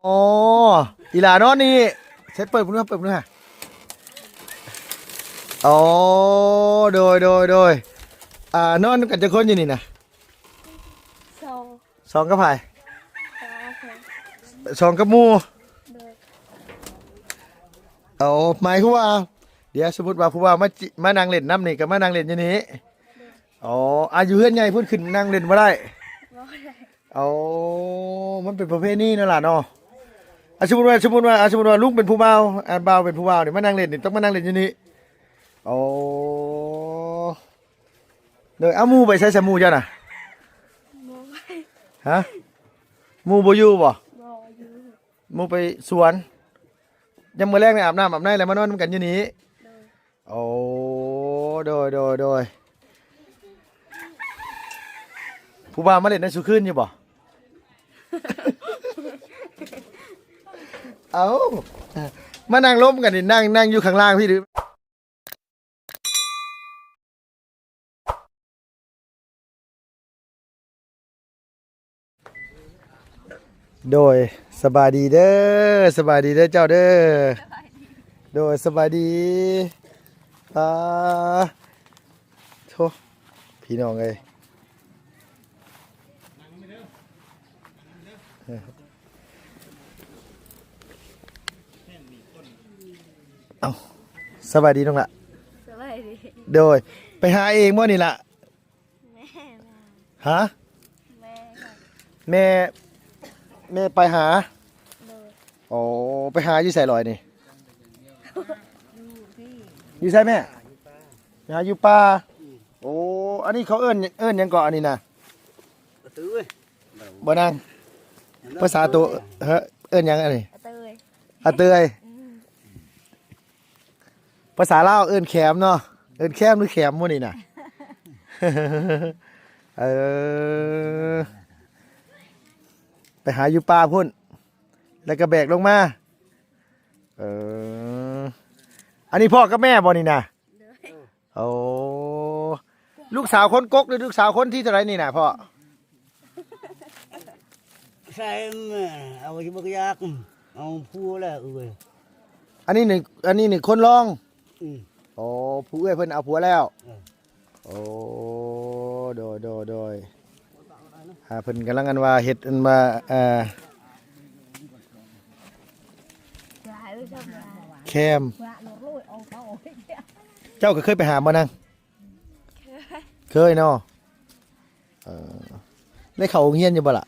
อ๋ออีหลานอนนี่ใช้เปิดพุ่งเปิดพุ่งฮะอ๋อโดยนอนกันจะคนอยู่นี่นะสองสองกับไผ่สามคนสองกับหมูโดยเอาหมายคือว่าเดี๋ยวสมมติว่าผู้ว่ามานั่งเล่นน้ำนี่กับมานั่งเล่นอยู่นี่อ๋ออายุเฮือนใหญ่พูดขึ้นนั่งเล่นมาได้ บ่ได้ เอามันเป็นประเภทนี้นั่นแหละเนาะสมมติว่าลุงเป็นผู้บ่าวบ่าวเป็นผู้บ่าวเนี่ยมานั่งเล่นนี่ต้องมานั่งเล่นอยู่นี่โอ้เดี๋ยวเอาหมูไปใช้สมูเจ้าน่ะบ่ไปฮะหมูบ่อยู่บ่บ่อยู่หมูไปสวนยังมื้อแรกเนี่ยอาบน้ำแล้วมานอนกันอยู่นี่โดยโอ้โดยผู้บ่าวมาเล่นในสุคืนอยู่บ่ เอามานั่งล้มกันนี่นั่งอยู่ข้างล่างพี่ดื้อโดยสบายดีเด้อเจ้าเด้อโดยสบายดีอ่าโธ่พี่น้องเอ้ยเอาสบายดีน้องละ สบายดี โดยไปหาเองมื่อนี่ละ แม่มา ฮะ แม่มา แม่ไปหา โดย โอ้ไปหาอยู่ใส่ลอยนี่ อยู่พี่ อยู่ใส่แม่ไปหาอยู่ป่าโอ้อันนี้เขาเอิ้นหยังเกาะอันนี้นะ ตื้อเว้ย บ่นางภาษาตัวเอิ้นหยังอันนี้ อาเตย อาเตย อืม ภาษาลาวเอิ้นแขมเนาะเอิ้นแคมหรือแขมมื้อนี่น่ะ เออไปหาอยู่ป่าพุ่นแล้วก็แบกลงมาเอออันนี้พ่อกับแม่บ่นี่นะ โดย โอ้ลูกสาวคนกกหรือลูกสาวคนที่เท่าไหรนี่นะพ่อ ใส่เอาชิบกยากเอาพูแล้วเว้ย อันนี้หนึ่งคนรอง อืม โอ้ผู้เอ้ยเพิ่นเอาผัวแล้ว เออ โอ้โดยเพิ่นกำลังกันว่าเฮ็ดอันว่าหลายเลยชอบหลาย แคม ว่าหนูรู้เอาเขาโอ้ย เจ้าก็เคยไปหาบ่นางเคยเนาะได้เข้าโรงเรียนอยู่บ่ล่ะ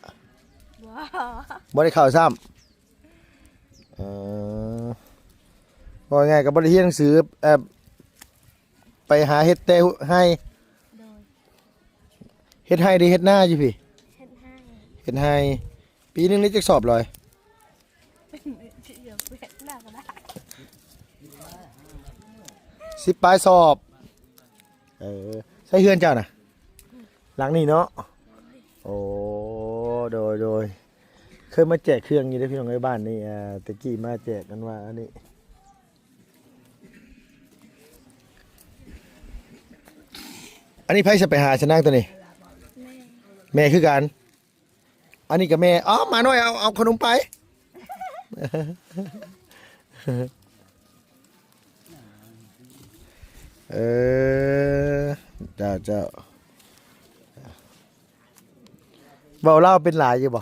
บ่ บ่ได้เข้าซ้ำว่าไงก็บ่ได้เรียนหนังสือไปหาเฮ็ดแต่ให้ โดย เฮ็ดให้ได้เฮ็ดหน้าอยู่พี่ เฮ็ดให้ เฮ็ดให้ปีนึงได้จักสอบเลย เป็นที่เดียวเฮ็ดหน้าก็ได้ 10ปลายสอบใช้เฮือนเจ้าน่ะหลังนี้เนาะโอ้โดยเคยมาแจกเครื่องอยู่ได้อพี่น้องในบ้านนี่ตะกี้มาแจกกันว่าอันนี้ไผจะไปหาชนะตัวนี้ แม่ แม่คือกันอันนี้กับแม่อ๋อมาหน่อยเอาขนมไป เออเจ้าเบาเล่าเป็นหลายอยู่บ่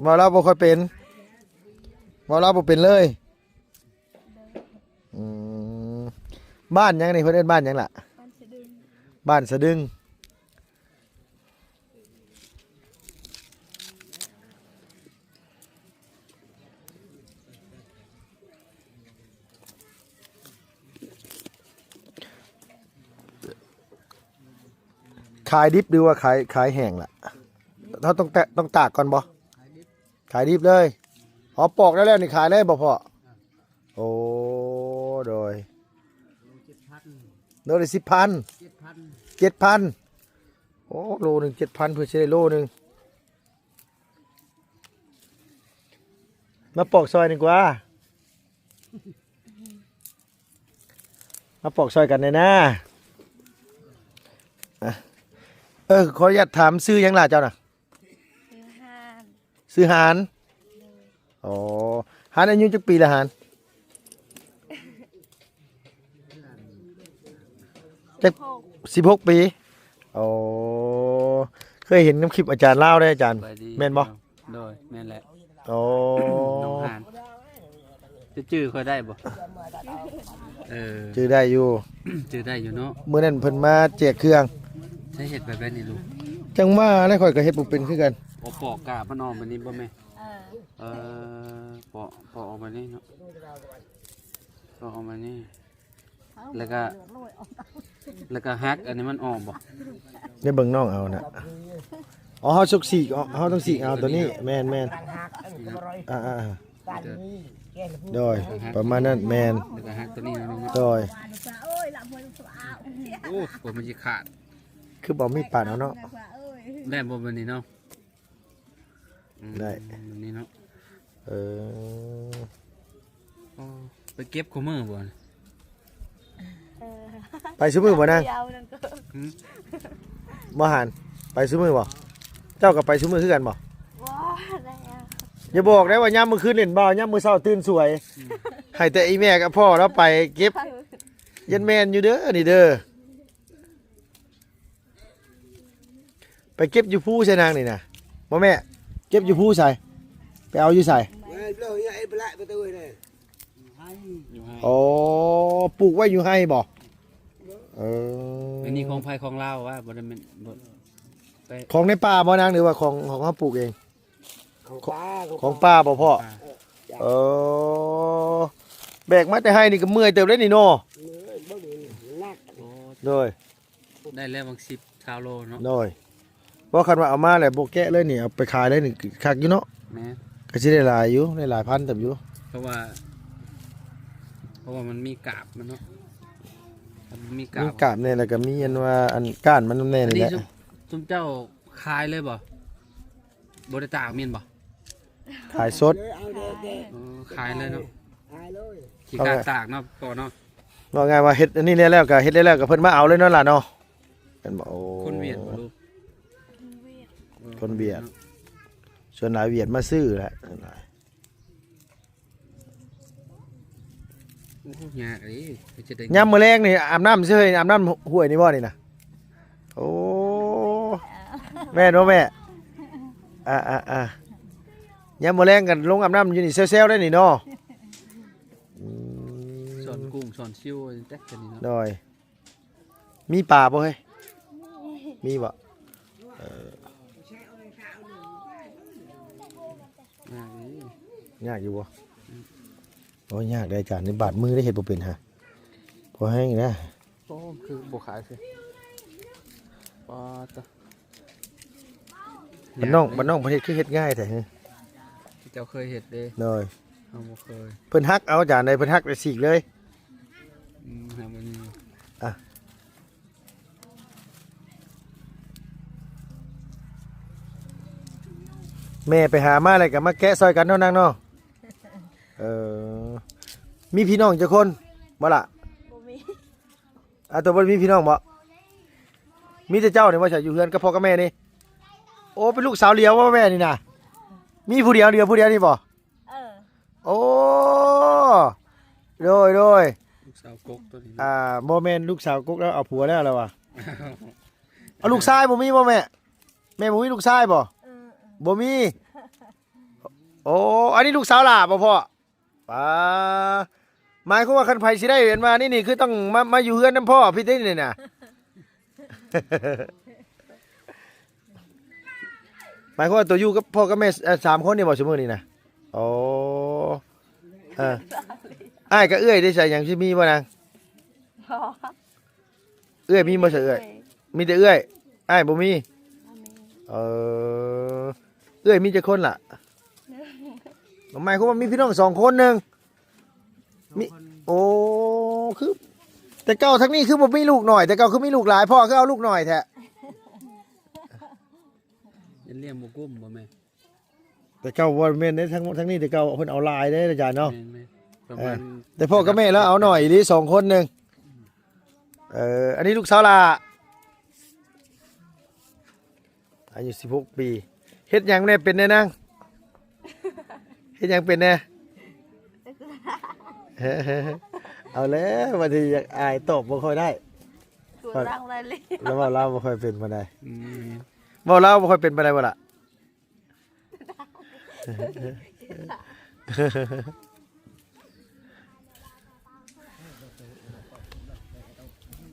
เบาเล่าบ่ค่อยเป็นเบาเล่าบ่เป็นเลยอืมบ้านหยังนี่เพิ่นเอิ้นบ้านหยังล่ะ มันสิดึง บ้านสะดึงขายดิบหรือว่าขายแห้งล่ะเราต้องตากก่อนบ่ขายดิบเลยพอปอกได้แล้วนี่ขายได้บ่พ่อโอ้โดยโลละ10,000 7,000โอ้โลหนึ่ง7,000เพื่อจะได้โลหนึ่งมาปอกซอยดีกว่ามาปอกซอยกันเลยนะขออนุญาตถามซื้อหยังล่ะเจ้าน่ะ ซื้อห้าน ซื้อหานอ๋อหานอายุจักปีละหานจัก หก 16 ปีอ๋อเคยเห็นน้ำคลิปอาจารย์เล่าได้อาจารย์ ไปดี แม่นบ่ โดยแม่นแหละ อ๋อ น้องหานจะจื้อค่อยได้บ่เออ ชื่อได้อยู่ จื้อได้อยู่เนาะ มื้อนั้นเพิ่นมาแจกเครื่อง ใช้เห็ดแบบนี้ลูก จังว่าแล้วข่อยก็เฮ็ดบ่เป็นคือกัน เอาปอกกาบมันออกมานี่บ่แม่ เออ ปอกออกมานี่เนาะปอกออกมานี่ เอา แล้วก็ เหลือโรยออก แล้วก็ฮักอันนี้มันออกบ่ เนี่ยเบิ่งน้องเอาน่ะอ๋อเฮาสุกสีกอ๋อเฮาต้องสีกเอาตัวนี้แม่นๆอ่าๆโดยประมาณนั้นแม่น แล้วก็ฮักตัวนี้เนาะ โดย โอ้ยละมวยลูกสาว โอ้ผมมันสิขาด คือบ่มีปาดเอาเนาะ เอ้ย ได้บ่บัดนี้เนาะอืม ได้ แบบนี้เนาะ เออ โอ้ไปเก็บคู่มือบ่ เออ ไปซุมื้อบ่นาง เดียวนั่นก็ หืม บ่หันไปซุมื้อบ่เจ้าก็ไปซุมื้อคือกันบ่ ว้าได้อะ อย่าบอกได้ว่ายามมื้อคืนเล่นบ่ยามมื้อเช้าตื่นสวยให้แต่อีแม่กับพ่อแล้วไปเก็บยันแม่นอยู่เด้อนี่เด้อไปเก็บอยู่ภูใส่นางนี่น่ะบ่แม่เก็บอยู่ภูใส่ไปเอาอยู่ใส่ อยู่ให้ อ๋อปลูกไว้อยู่ให้บ่เออ อันนี้ของไผของลาวว่าบ่ได้แม่นบ่ไป ของในป่าบ่นางหรือว่าของเขาปลูกเอง ของป้า ของป้าบ่พ่อ ป่า เออแบกมาแต่ให้นี่ก็เมื่อยเติบได้นี่เนาะ นัก โอ้ โดย ได้แล้วบาง10 20โลเนาะ โดยบ่คันว่าเอามาแล้วบ่แกะเลยนี่เอาไปขายเลยนี่คักอยู่เนาะ แม่ ก็สิได้หลายอยู่ได้หลายพันเติบอยู่ เพราะว่ามันมีกาบมันเนาะถ้ามันมีกา มี บ กาบแน่แล้วก็มีอันว่าอันก้านมันแน่ อัน นี่ นี้ แหละ ซุมเจ้าคายเลยบ่บ่ได้ตากเมียนบ่ ขายสด เอาเด็ก คายเลยเนาะ ตายเลย ขี้การตากเนาะก่อนเนาะ ว่าไงว่าเฮ็ดอันนี้แล้วก็เฮ็ดแล้วก็เพิ่นมาเอาเลยเนาะล่ะเนาะเป็นบ่โอ้ คนเวียดบ่ลูก เวียด คนเวียด ส่วนหลายเวียดมาซื้อแหละ โอ้โหยากดิไปจะได้ ยามมื้อแลงนี่อาบน้ำซื่ออาบน้ำห้วยนี่บ่นี่น่ะโอ้แม่นบ่แม่อ่ายามมื้อแลงกันลงอาบน้ำอยู่นี่เซลๆได้นี่เนาะอืม สอนกุ้งสอนซิวแจ๊กกันนี่เนาะ โดยมีป่าบ่เฮ้ยมีบ่ ยากดิ ยากอยู่บ่โอ้ยยากได้อาจารย์นี่บาดมือได้เฮ็ดบ่เป็นฮะพอให้นะ โอ้คือบ่ขายสิปอตะ บ้านน้องประเทศคือเฮ็ดง่ายแท้ฮะ เจ้าเคยเฮ็ดเด้ โดย เฮาบ่เคย เพิ่นฮักเอาอาจารย์ได้เพิ่นฮักได้สีกเลย หาบ่มี แม่ไปหามาอะไรก็มาแกะซอยกันเนาะนางเนาะเออมีพี่น้องจักคนบ่ล่ะ บ่มี ตัวบ่มีพี่น้องบ่มีแต่เจ้านี่ว่าจะอยู่เฮือนกับพ่อกับแม่นี่โอ้เป็นลูกสาวเลี้ยวว่าแม่นี่น่ะมีผู้เดียวผู้เดียวนี่บ่ เออ โอ้โดย ลูกสาวกกตัวนี้ บ่แม่นลูกสาวกุ๊กแล้วเอาผัวแล้วล่ะว่ะเอาลูกชายบ่มีบ่แม่บ่มีลูกชายบ่ เออ บ่มี โอ้ อันนี้ลูกสาวหล่าบ่พ่อป้าหมายความว่าคันไผสิได้เห็นมานี่คือต้องมาอยู่เฮือนนำพ่อพี่ได้นี่น่ะ หมายความว่าตัวอยู่กับพ่อกับแม่3คนนี่บ่ซุมื้อนี้น่ะโอ้อ้ายกับเอื้อยได้ใส่หยังสิมีบ่นาง พอ เอื้อยมีบ่ใส่เอื้อยมีแต่เอื้อยอ้ายบ่มี บ่มี เออเอื้อยมีจักคนล่ะหมายความว่ามีพี่น้อง2คนหนึงมีโอ้คือแต่เก่าทั้งนี้คือบ่มีลูกหน่อยแต่เก่าคือมีลูกหลายพ่อคือเอาลูกหน่อยแท้ ยันเลี้ยงบ่กุ้มบ่แม่ แต่เก่าบ่แม่นได้ทั้งนี้แต่เก่าเพิ่นเอาหลายได้อาจารย์เนาะ แม่นประมาณ แต่พ่อกับแม่แล้วเอาหน่อยอีหลี2คนหนึงอันนี้ลูกสาวลาอายุ16 ปีเฮ็ดหยังแน่เป็นแน่นาง เฮ็ดหยังเป็นแน่เอาแล้วบางทีอยากอายตอบบ่ค่อยได้ ตัวร่างอะไรเลย แล้วเว่าเล่าบ่ค่อยเป็นปานใด อืม เว่าเล่าบ่ค่อยเป็นปานใดบ่ล่ะ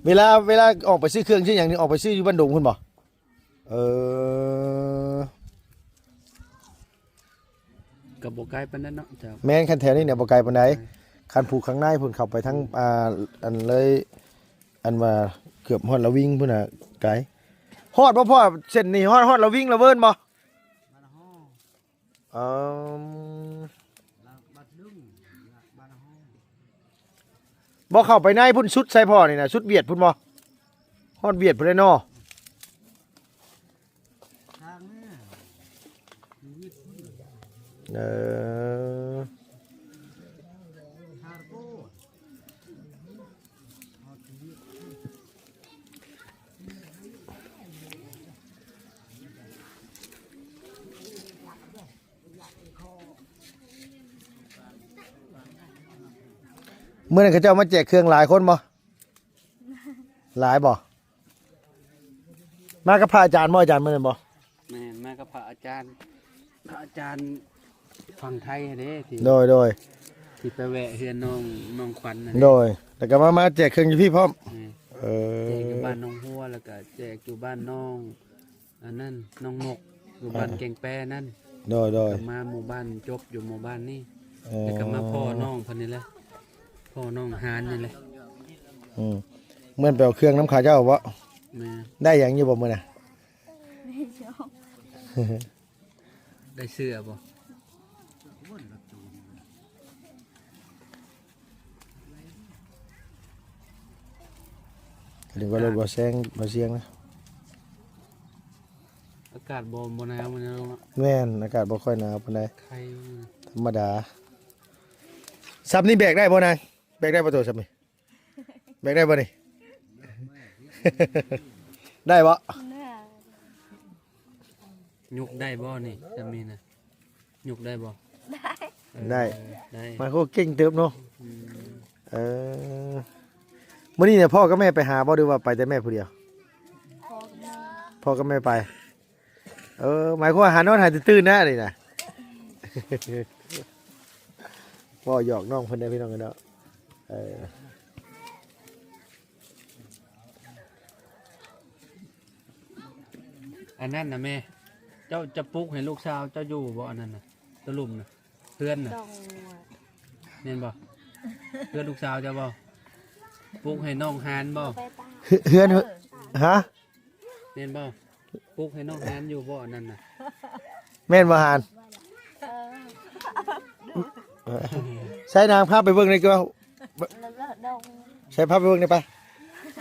เวลาออกไปซื้อเครื่องซื้อหยังนี่ออกไปซื้ออยู่บ้านดงพุ่นบ่เออ กับบ่ไกลปานนั้นเนาะเจ้า แม่นคันแถวนี้เนี่ยบ่ไกลปานใดคันผูกข้างในพุ่นเข้าไปทั้งอันเลยอันว่าเกือบฮอดละวิ่งพุ่นน่ะไกลฮอดบ่พ่อเส้นนี้ฮอดละวิ่งละเวิร์นบ่ บ้านห้อง อืม บ้านดึงบ้านห้อง บ่เข้าไปในพุ่นสุดใส่พ่อนี่น่ะสุดเวียดพุ่นบ่ฮอดเวียดพุ่นเลยเนาะ ทางนี้ชีวิตพุ่น เออ ฮาร์โก้ฮอดชีวิต เมื่อนั้นเขาเจ้ามาแจกเครื่องหลายคนบ่หลายบ่มากับพระอาจารย์บ่อาจารย์มื้อนั้นบ่ แม่นมากับพระอาจารย์ฝั่งไทยเด้ที่ โดย ที่ไปแวะเฮือนน้องขวัญน่ะ โดยแล้วก็มาแจกเครื่องอยู่พี่พร้อม นี่ เอ แจกอยู่ อ บ้านน้องหัวแล้วก็แจกอยู่บ้านน้องอันนั้นน้องนกอยู่บ้านแกงแปนั่น โดย ก็มาหมู่บ้านจบอยู่หมู่บ้านนี่ เออ แล้วก็มาพ่อน้องเพิ่นนี่แหละพ่อน้องหานนี่แหละ อืมเหมือนไปเอาเครื่องน้ำขาเจ้าบ่ แม่ ได้หยังอยู่บ่มื้อน่ะ ไม่ชอบ ได้เสื้อบ่ ถึงว่ารถบ่แซงบ่เสียงนะ อากาศบ่หนาวมันแล้วเนาะ แม่นอากาศบ่ค่อยหนาวปานใด ใคร ธรรมดาซับนี่แบกได้บ่นางแบกได้บ่ตัวซับนี่แบกได้บ่นี่ ได้บ่ เนี่ย ยุกได้บ่นี่จะมีนะยุกได้บ่ ได้ ได้ มาโคเก่งเติบเนาะ อืม เออมื้อนี้เนี่ยพ่อกับแม่ไปหาบ่หรือว่าไปแต่แม่ผู้เดียว พอกับแม่พ่อกับแม่ไป หมายความว่าหานอนหาตื่นๆนะนี่นะ พ่อหยอกน้องเพิ่นได้พี่น้องกันเนาะเออ อันนั้นน่ะแม่เจ้าจะปลุกให้ลูกสาวเจ้าอยู่บ่อันนั้นน่ะตะลุ่มน่ะเพื่อนน่ะ ต้อง แม่นบ่เพื่อนลูกสาวเจ้าบ่ปลุกให้น้องหานบ่ ไปตา เฮือนฮะ แม่นบ่ปลุกให้น้องหานอยู่บ่อันนั้นน่ะ แม่นบ่หาน เออ ใช้นางพาไปเบิ่งได้ก็ แล้วก็ดอง ใช้พาไปเบิ่งได้ปะ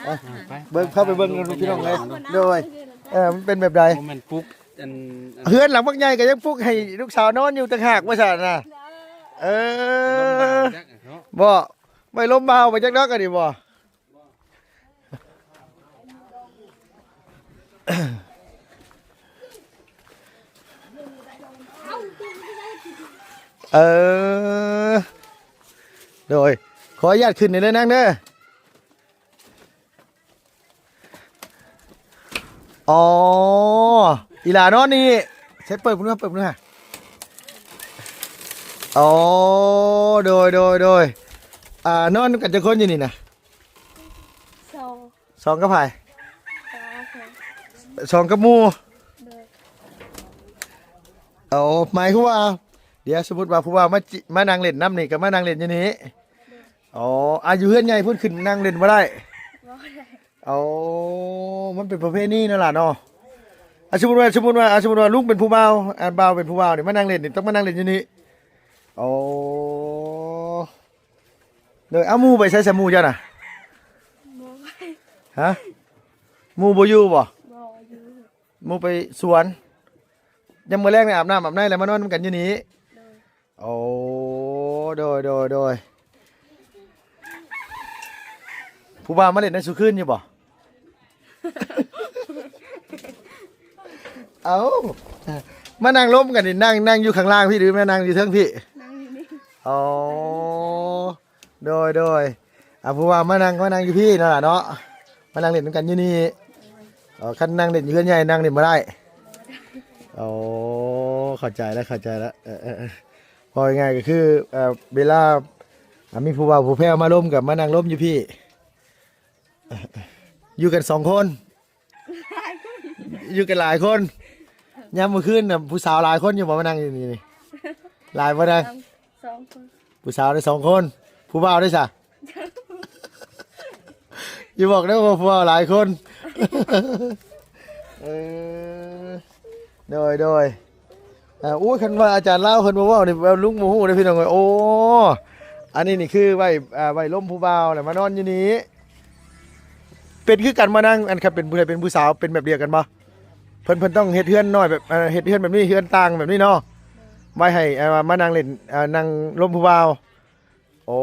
อ่าไป เบิ่งพาไปเบิ่งกันพี่น้องเลยโดยมันเป็นแบบใด บ่แม่นปลุกอัน เฮือนหลังบักใหญ่ก็ยังปลุกให้ลูกสาวนอนอยู่ต่างหากว่าซั่นน่ะเอ ลมบา อ จักอะเนาะ บ่ไม่ล้มเบาไปจักดอกกันดิบ่เออโดยขออนุญาตขึ้นหน่อยเลยนางเด้ออ๋ออีหลานอนนี่ใช้เปิดพุ่นเปิดพุ่นฮะอ๋อโดยนอนกันจะคนอยู่นี่นะ โซ่ สองกับไผ่ โอเค สองกับหมู เดิน เอาหมายคือว่า เดี๋ยวสมมติว่าผู้ว่ามานั่งเล่นน้ำนี่กับมานั่งเล่นอยู่นี่อ๋ออายุเฮือนใหญ่พุ่นขึ้นนั่งเล่นมาได้ บ่ได้ เอามันเป็นประเภทนี้นั่นแหละเนาะสมมติว่าลุงเป็นผู้บ่าวบ่าวเป็นผู้บ่าวนี่มานั่งเล่นนี่ต้องมานั่งเล่นอยู่นี่โอ้เด้อเอาหมูไปใช้สมูเจ้าน่ะ บ่ไป ฮะหมูบ่อยู่บ่ บ่อยู่ หมูไปสวนยังมื้อแรกนี่อาบน้ำอาบในแล้วมานอนกันอยู่นี่ เดิน โอ้โดยผู้บ่าวมาเล่นในสุคืนอยู่บ่ เอา มานั่งล้มกันนี่นั่งอยู่ข้างล่างพี่หรือมานั่งอยู่เทิงพี่ นั่งอยู่นี่ อ๋อโดยผู้ว่ามานั่งอยู่พี่นั่นแหละเนาะมานั่งเล่นกันอยู่นี่คันนั่งเล่นอยู่เพื่อนใหญ่นั่งเล่นมาได้อ๋อเข้าใจแล้วพอง่ายก็คือเวลามีผู้ว่าผู้แพ้มาล้มกับมานั่งล้มอยู่พี่อยู่กัน2 คนอยู่กันหลายคนยามมื้อคืนน่ะผู้สาวหลายคนอยู่บ่มานั่งอยู่นี่หลายบ่นั่ง 2 คน ผู้สาวได้2 คน ผู้บ่าวได้จ้ะ อย่าบอกนะว่าผู้บ่าวหลายคน เออโดยอู้คันว่าอาจารย์เล่าคนบอกว่านี่ลุงโมโหเลยพี่น้องเอ้ยโอ้อันนี้นี่คือไว้ล้มผู้บ่าวเนี่ยมานอนอยู่นี้เป็นคือกันมานั่งอันครับเป็นผู้ชายเป็นผู้สาวเป็นแบบเดียวกันบ่เพิ่นต้องเฮ็ดเฮือนน้อยแบบเฮ็ดเฮือนแบบนี้เฮือนต่างแบบนี้เนาะไว้ให้มานั่งเล่นนั่งล้มผู้บ่าวโอ้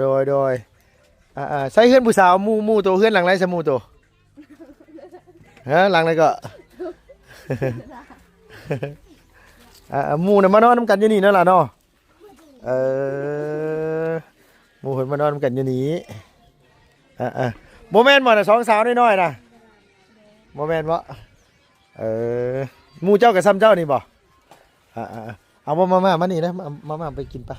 โดยใส่เฮือนผู้สาวหมู่โตเฮือนหลังไรซะหมู่โตฮะหลังไรก็ หมู่น่ะมานอนนำกันอยู่นี่นั่นล่ะเนาะหมู่เพิ่นมานอนนำกันอยู่นี่บ่แม่นบ่น่ะ2 สาวน้อยๆน่ะบ่แม่นบ่หมู่เจ้ากับซ้ำเจ้านี่บ่เอามานี่นะมาไปกินไป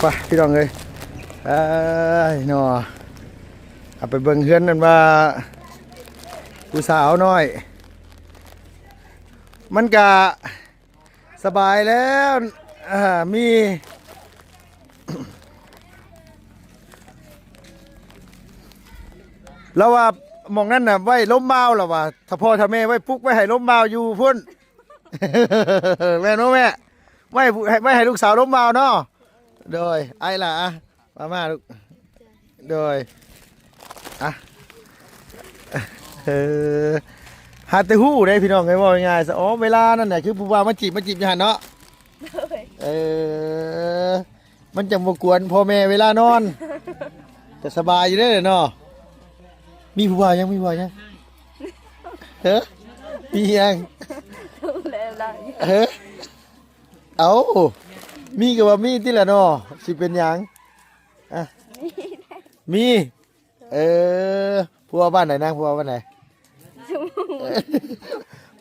ไปพี่น้องเอ้ยเนาะเอาไปเบิ่งเฮือนนั่นว่าผู้สาวน้อยมันก็สบายแล้วมีแล้วว่าหมองนั้นน่ะไว้ล้มเบาแล้วว่าถ้าพ่อถ้าแม่ไว้ปลุกไว้ให้ล้มเบาอยู่พุ่น แม่น้องแม่ไว้ให้ลูกสาวล้มเบาเนาะโดยไอ้ล่ะมาลูกโดยหาแต่หู้ได้พี่น้องไงว่าง่ายๆซะอ๋อเวลานั่นแหละคือผู้ว่ามาจีบอยู่หั่นเนาะมันจะบ่กวนพ่อแม่เวลานอนแต่สบายอยู่เด้อเนาะมีผู้ว่ายังเฮ้อมียัง แล้วเอามีก็ว่ามีติละเนาะสิเป็นหยังมีผู้ว่าบ้านไหนนางผู้ว่าบ้านไหน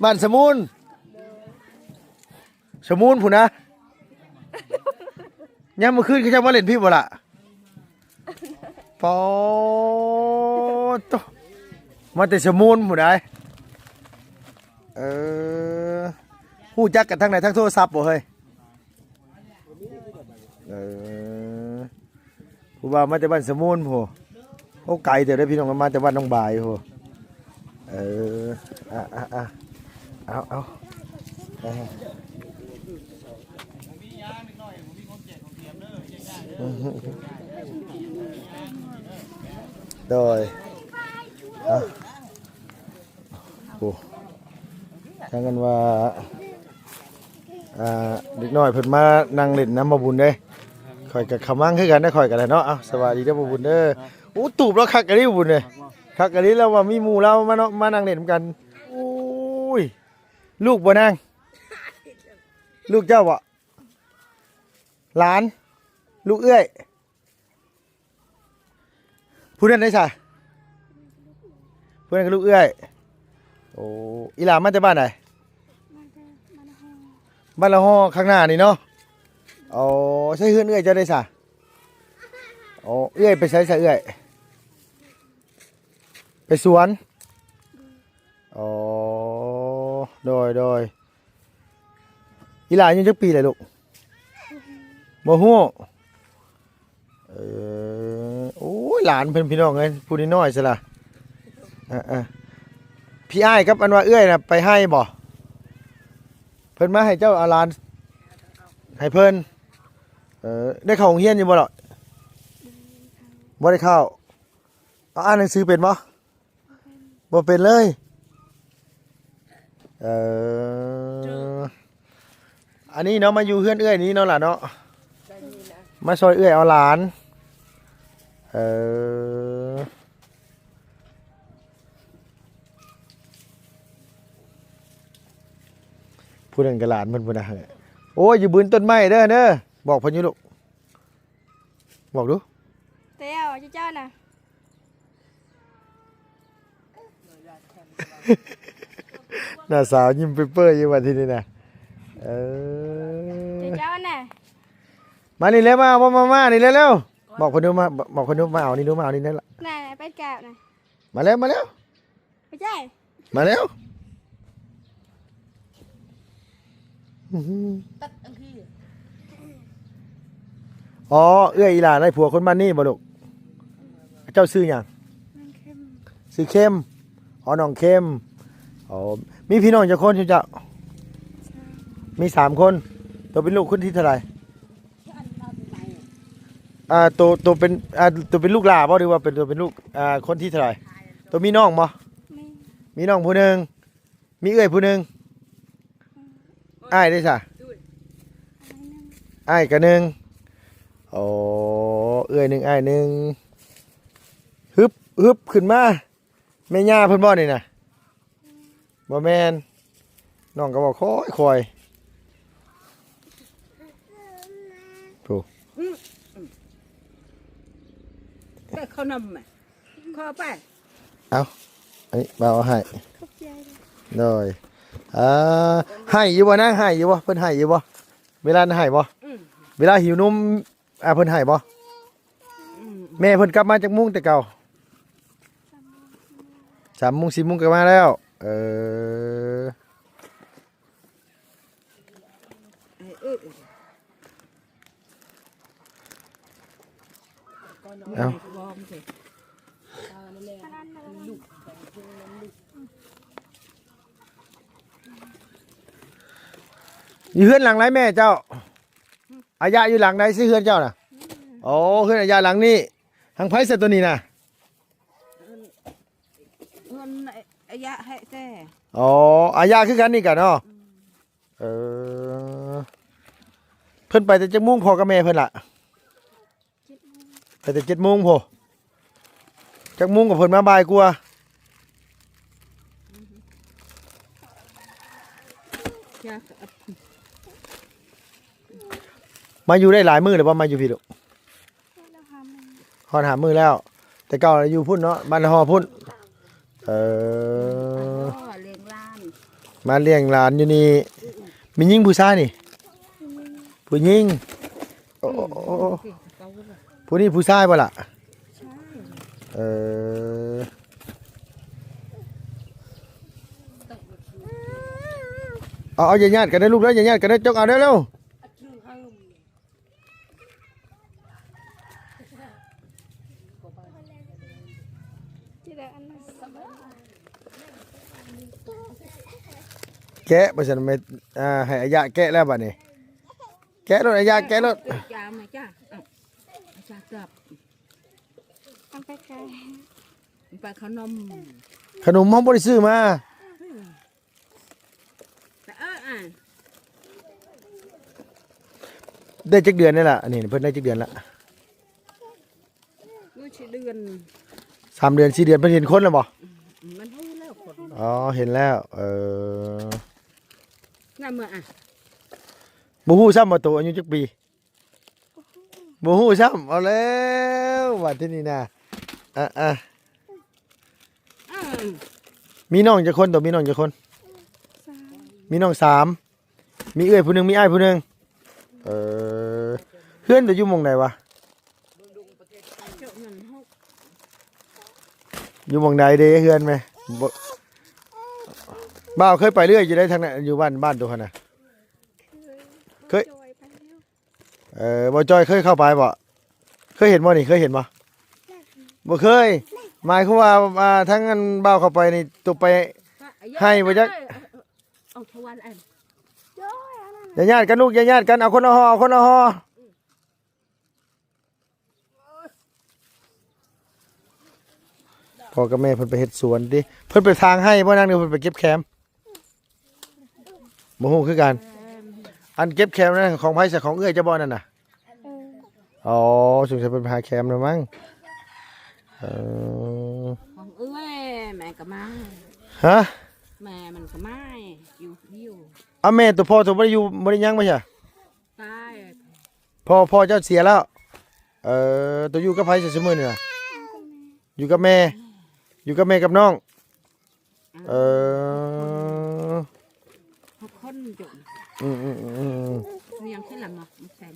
บ้านสมุนผู้นะยังเมื่อคืนเขาจะมาเล่นพี่บ่ล่ะปอตมาแต่สมุนผู้ใดฮู้จักกันทั้งไหนทั้งโทรศัพท์บ่เฮ้ยผู้ว่ามาแต่บ้านสมุนผู้โอ้ไกลแต่ได้พี่น้องมาแต่บ้านน้องบายผู้เอาโดยโอ้ทางกันว่าเด็กน้อยเพิ่นมานั่งเล่นน้ำบ่บุญเด้ข่อยกับขมังคือกันได้ข่อยกันแหละเนาะสวัสดีเด้อบ่บุญเด้อโอ้ตูบแล้วคักกะดิบ่บุญเด้คักกะดิแล้วว่ามีหมู่เรามานั่งเล่นกันโอ้ยลูกบ่นางลูกเจ้าบ่หลานลูกเอื้อยผู้นั้นได้ซะผู้นั้นก็ลูกเอื้อยโอ้อีหลานมาจากบ้านไหนบ้านละห้อข้างหน้านี่เนาะโอ้ใช่เฮือนเอื้อยเจ้าได้ซะโอ้เอื้อยไปใช้ซะเอื้อยไปสวนอ๋อโดยอีหลานอายุจักปีเลยลูกบ่ฮู้โอ้ยหลานเพิ่นพี่น้องเอ้ยผู้น้อยๆซะล่ะพี่อ้ายครับอันว่าเอื้อยน่ะไปให้บ่เพิ่นมาให้เจ้าอาหลานให้เพิ่นได้เข้าโรงเรียนอยู่บ่ล่ะบ่ได้เข้าอ่านหนังสือเป็นบ่บ่เป็นเลยอันนี้เนาะมาอยู่เฮือนเอื้อยนี้เนาะล่ะเนาะมาซอยเอื้อยเอาหลาน ผู้นั้นก็หลานเพิ่นพุ่นน่ะโอ้ยอยู่บืนต้นไม้เด้อบอกเพิ่นอยู่ลูกบอกดู เตี้ยวเจ้าน่ะ หน้าสาวยิ้มเปื้อยๆอยู่ว่าที่นี่น่ะเออ เจ้าน่ะ มานี่เร็วมานี่เร็วๆบอกเพิ่นดูบอกเพิ่นดูมาเอานี่ดูมาเอานี่นั่นล่ะ น่ะไปกราบน่ะ มาเร็ว ไม่ใช่ มาเร็ว ตัดอังคี อ๋อเอื้อยอีหลาได้ผัวคนบ้านนี่บ่ลูกเจ้าซื้อหยัง มันเข้ม ซื้อเข้มอ๋อน้องเข้มอ๋อมีพี่น้องจักคนเจ้ามี3คนตัวเป็นลูกคนที่เท่าไหร่ตัวเป็นตัวเป็นลูกหลาบ่หรือว่าเป็นตัวเป็นลูกคนที่เท่าไหร่ตัวมีน้องบ่ มี มีน้องผู้หนึงมีเอื้อยผู้หนึงอ้ายได้ซะอ้ายก็หนึงโอ้เอื้อยหนึงอ้ายหนึงฮึบขึ้นมาแม่ย่าเพิ่นบ่นี่น่ะบ่แม่นน้องก็บอกคอยโธ่ แต่เขานำไหมข้อไป เอาอันนี้บ่าวให้ ขอบใจเลย เลยให้อยู่บ่นางให้อยู่บ่เพิ่นให้อยู่บ่เวลาให้บ่เวลาหิวนมเพิ่นให้บ่แม่เพิ่นกลับมาจากมุ้งแต่เก่า3 โมง 4 โมงกลับมาแล้วเอาอยู่เฮือนหลังไหนแม่เจ้าอายะอยู่หลังไหนสิเฮือนเจ้าน่ะโอ้เฮือนอายะหลังนี้ทางไผซะตัวนี้น่ะ เงินอายะให้แต่ อ๋ออายะคือกันนี่กันเนาะเพิ่นไปแต่จักโมงพ่อกับแม่เพิ่นล่ะไปแต่7 โมงพ่อจักโมงกับเพิ่นมาบ่ายกว่า ยา มาอยู่ได้หลายมื้อแล้วบ่มาอยู่พี่ลูก แล้วหามัน ฮอดหามื้อแล้ว แต่เก่าอยู่พุ่นเนาะบ้านฮอพุ่นเลี้ยงล้าน มาเลี้ยงหลานอยู่นี่มีหญิงผู้ชายนี่ผู้หญิงโอ้ผู้นี้ผู้ชายบ่ล่ะเอาอย่าญาติกันได้ลูกแล้วอย่าญาติกันได้จกเอาเร็ว ที่ได้อันนั้น ๆแกะบ่ซั่นไม่ให้อายะแกะแล้วบัดนี้แกะรถอายะแกะรถ จ้ามาจ้าจ้าจับ เอาไปไกล ไปขนม ขนมเฮาบ่ได้ซื้อมา แต่ได้จักเดือนนี่ล่ะอันนี้เพิ่นได้จักเดือนละ มื้อชิเดือน 3 เดือน 4 เดือนเพิ่นเห็นคนแล้วบ่ มันรู้แล้วคน อ๋อเห็นแล้วน่าเมื่อบ่ฮู้ซ้ำว่าโตอายุจักปีบ่ฮู้ซ้ำเอาแล้วว่าที่นี่นะมีน้องจักคนตัวมีน้องจักคน มีน้อง3มีเอื้อยผู้หนึงมีอ้ายผู้หนึงเฮือนตัวอยู่หม่องใดวะอยู่หม่องใดเด้เฮือนไหมบ่บ่าวเคยไปเรื่อยอยู่ได้ทางนั้นอยู่บ้านตัวหั่นน่ะ เคย จอยไปแล้ว บ่จอยเคยเข้าไปบ่เคยเห็นบ่นี่เคยเห็นบ่บ่เคยหมายความว่าทั้งอันบ่าวเข้าไปนี่ตัวไปให้บ่จัก เอาทวันอัน จอยอันนั้น อย่าญาติกันลูกอย่าญาติกันเอาคนละห่อเอาคนละห่อพ่อกับแม่เพิ่นไปเฮ็ดสวนดิเพิ่นไปทางให้บ่นางนี่เพิ่นไปเก็บแคมบ่ฮู้คือกันอันเก็บแคมนั่นของไผสักของเอื้อยจะบ่นั่นน่ะอ๋อสงสัยเพิ่นไปหาแคมแล้วมั้งของแม่ก็มา ฮะ แม่มันก็มาอยู่ เอาแม่ตัวพ่อตัวบ่ได้อยู่บ่ได้ยังบ่ใช่ ตาย พ่อเจ้าเสียแล้วตัวอยู่กับไผซะซุมื้อนี่น่ะอยู่กับแม่ อยู่กับแม่กับน้องเออ หกคนจุด อืม ยังขึ้นลำเนาะไม่ใช่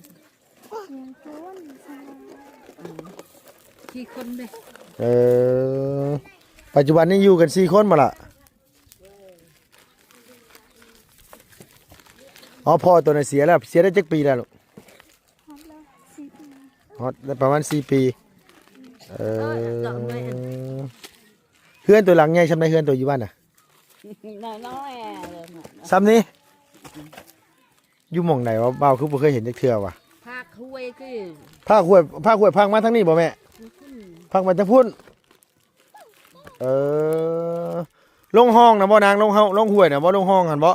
ยังต้นสา ที่คนเด้ เออปัจจุบันนี้อยู่กัน4คนบ่ล่ะอ๋อพ่อตัวน่ะเสียแล้วเสียได้จักปีแล้วลูก ฮอตแล้ว10 ปี ฮอดได้ประมาณ4 ปีเพื่อนตัวหลังใหญ่ซำใดเพื่อนตัวอยู่บ้านน่ะ น้อยเลย ซ้ำนี้อยู่หม่องไหนวะบ่าวคือบ่เคยเห็นจักเทื่อว่ะ ภาคคุยคือ ภาคห้วยภาคมาทางนี้บ่แม่ภาคมาทางพุ่นลงห้องนะบ่นางลงห้วยนะบ่ลงห้องหั่นบ่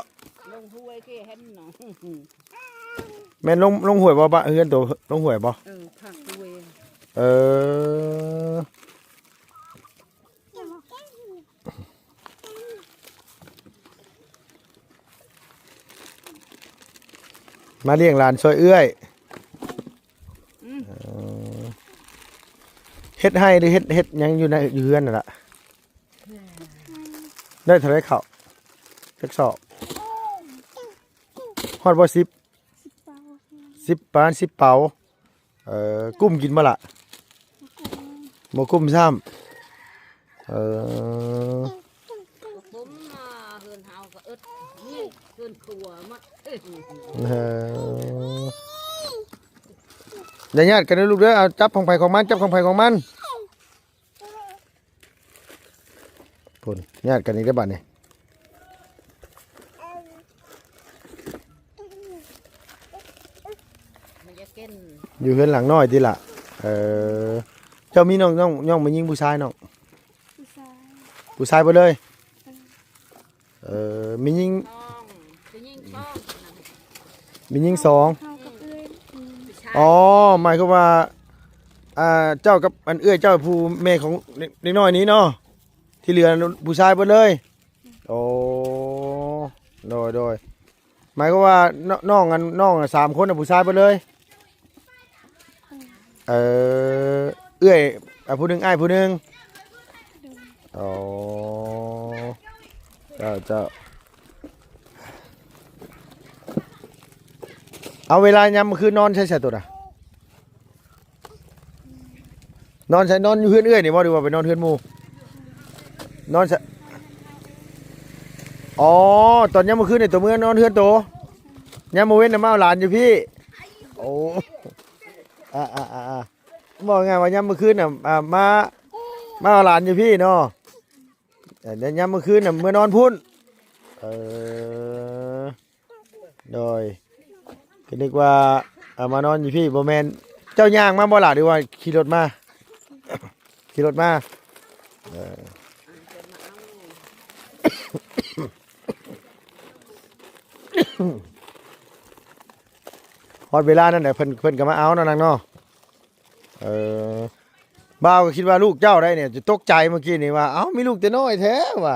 ลงคุยคือเห็นเนาะ แม่นลงห้วยบ่บะเฮือนตัวลงห้วยบ่ ภาคคุย เออมาเลี้ยงหลานช่วยเอื้อยเฮ็ดให้หรือเฮ็ดหยังอยู่ในอยู่เฮือนนั่นล่ะได้เท่าไรข้าวจักสอบฮอดบ่10 เป่า 10ปาน10เป๋ากุ้มกินบ่ล่ะบ่กุ้มซ้ำผมเฮือนเฮาก็อึดนี่เฮือนครัวมัด อย่าญาติกันนะลูกเด้อเอาจับของไผของมันจับของไผของมันพุ่นญาติกันอีกได้อบัดนี้ มันจะกิน อยู่เฮือนหลังน้อยติล่ะเจ้ามีน้องมายิงผู้ชายน้อง ผู้ชาย ผู้ชายบ่เลยมียิง ช่องจะยิงช่อง มียิงสอง เฮากับเอื้อย อ๋อหมายความว่าเจ้ากับอันเอื้อยเจ้าผู้แม่ของเด็กน้อยนี้เนาะที่เหลือผู้ชายเบิดเลยโอ้โดยหมายความว่าน้อง3คนน่ะผู้ชายเบิดเลยเอื้อยผู้หนึงอ้ายผู้หนึงอ๋อเจ้าเอาเวลายามมื้อคืนนอนใช่ตัวน่ะนอนอยู่เฮือนเอื้อยนี่บ่ดีว่าไปนอนเฮือนหมู่นอนใช่อ๋อตอนยามมื้อคืนนี่ตัวเมื่อนอนเฮือนโตยามมื้อเว้นน่ะมาเอาหลานอยู่พี่โอ้บอกไงว่ายามมื้อคืนน่ะมาเอาหลานอยู่พี่เนาะแต่ยามมื้อคืนน่ะเมื่อนอนพุ่นโดยก็นึกว่ามานอนอยู่พี่บ่แม่นเจ้าย่างมาบ่ล่ะหรือว่าขี่รถมาขี่รถมาฮอดเวลานั่นแหละเพิ่นก็มาเอาเนาะนางเนาะบ่าวก็คิดว่าลูกเจ้าได้เนี่ยจะตกใจเมื่อกี้นี่ว่าเอ้ามีลูกแต่น้อยแท้ว่ะ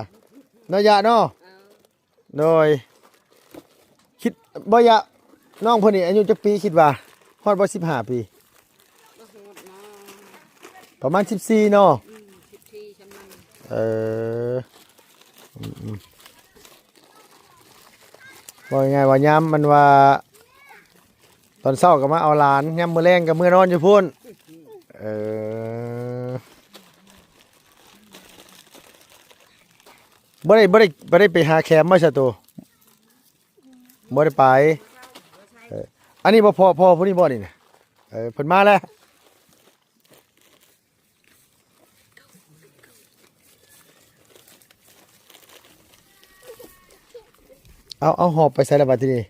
เนาะยะเนาะโดยคิดบ่ยะน้องเพิ่นนี่อายุจักปีคิดว่าฮอดบ่15 ปีประมาณ14เนาะว่าไงว่ายามมันว่าตอนเช้าก็มาเอาหลานยามมื้อแลงก็มื้อนอนอยู่พุ่นบ่ได้ไปหาแคมป์มาซะตัวบ่ได้ไปอันนี้บ่พ่อผู้นี้บ่นี่นะเพิ่นมาแล้วเอาหอบไปใส่ระบาดที่นี่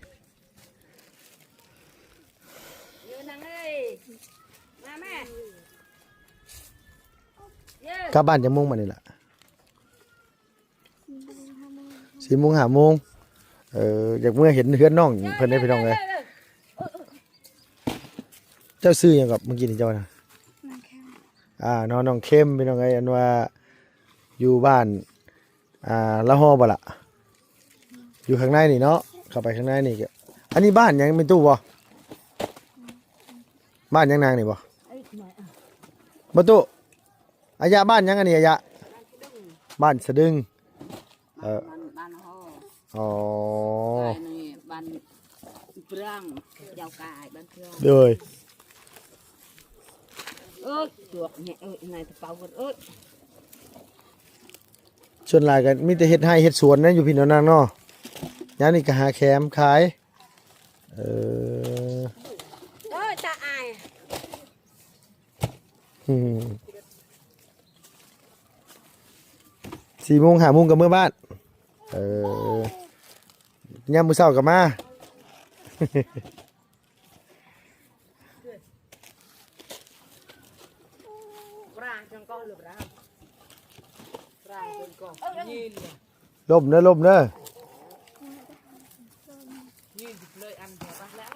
อยู่นั่งเอ้ยมาแม่ กลับบ้านจะมุ่งมานี่แหละ4 โมง 5 โมงอยากเมื่อเห็นเพื่อนน้องเพิ่นได้พี่น้องเลยเจ้าซื้อหยังกับเมื่อกี้นี่เจ้านะ นางแคม น้องเข้มพี่น้องไงอันว่าอยู่บ้านละฮอบ่ล่ะอยู่ข้างในนี่เนาะข เข้าไปข้างในนี่ก็อันนี้บ้านยังเป็นตู้บ่บ้านยังนางนี่บ่บ่ตู้อายะบ้านยังอันนี้อายะบ้านสะดึงบ้านฮอ อ๋อ นี่บ้านเปลืองยาวกายบ้านเปลือง เลย จวกเนี่ยนายตะเปากันส่วนหลายก็มีแต่เฮ็ดให้เฮ็ดสวนนะอยู่พี่น้องนางเนาะยามนี้ก็หาแคมขายตาอาย 4 โมง 5 โมงก็มื้อบ้านยามมื้อเช้าก็มา ร่างจังก็หรือร่างจนก็ยิน ล่มเด้อล่มเด้อ ยินเลยอันเดียวแล้ว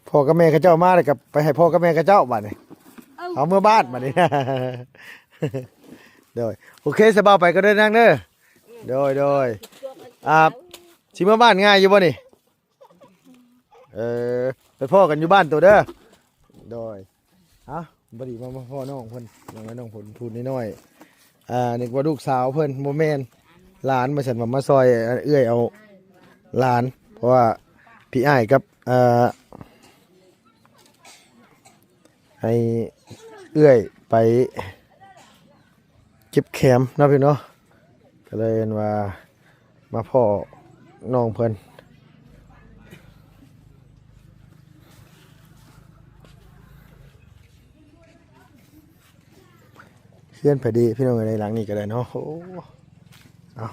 พ่อกับแม่เขาเจ้ามาแล้วก็ไปให้พ่อกับแม่เขาเจ้าบัดนี้เอาเมื่อบ้านบัดนี้ โดยโอเคสบายไปก็ได้นั่งเด้อโดยสิเมื่อบ้านง่ายอยู่บ่นี่ไปพ่อกันอยู่บ้านตัวเด้อโดยบ่ดีมาพ่อน้องเพิ่นน้องเพิ่นพูดน้อยๆนึกว่าลูกสาวเพิ่นบ่แม่นหลานมาสั่นมาซอยเอื้อยเอาหลานเพราะว่าพี่อ้ายกับให้เอื้อยไปเก็บแคมนะพี่เนาะก็เลยว่ามาพ่อน้องเพิ่นเพื่อนพอดีพี่น้องในหลังนี้ก็ได้เนาะโอ้เอา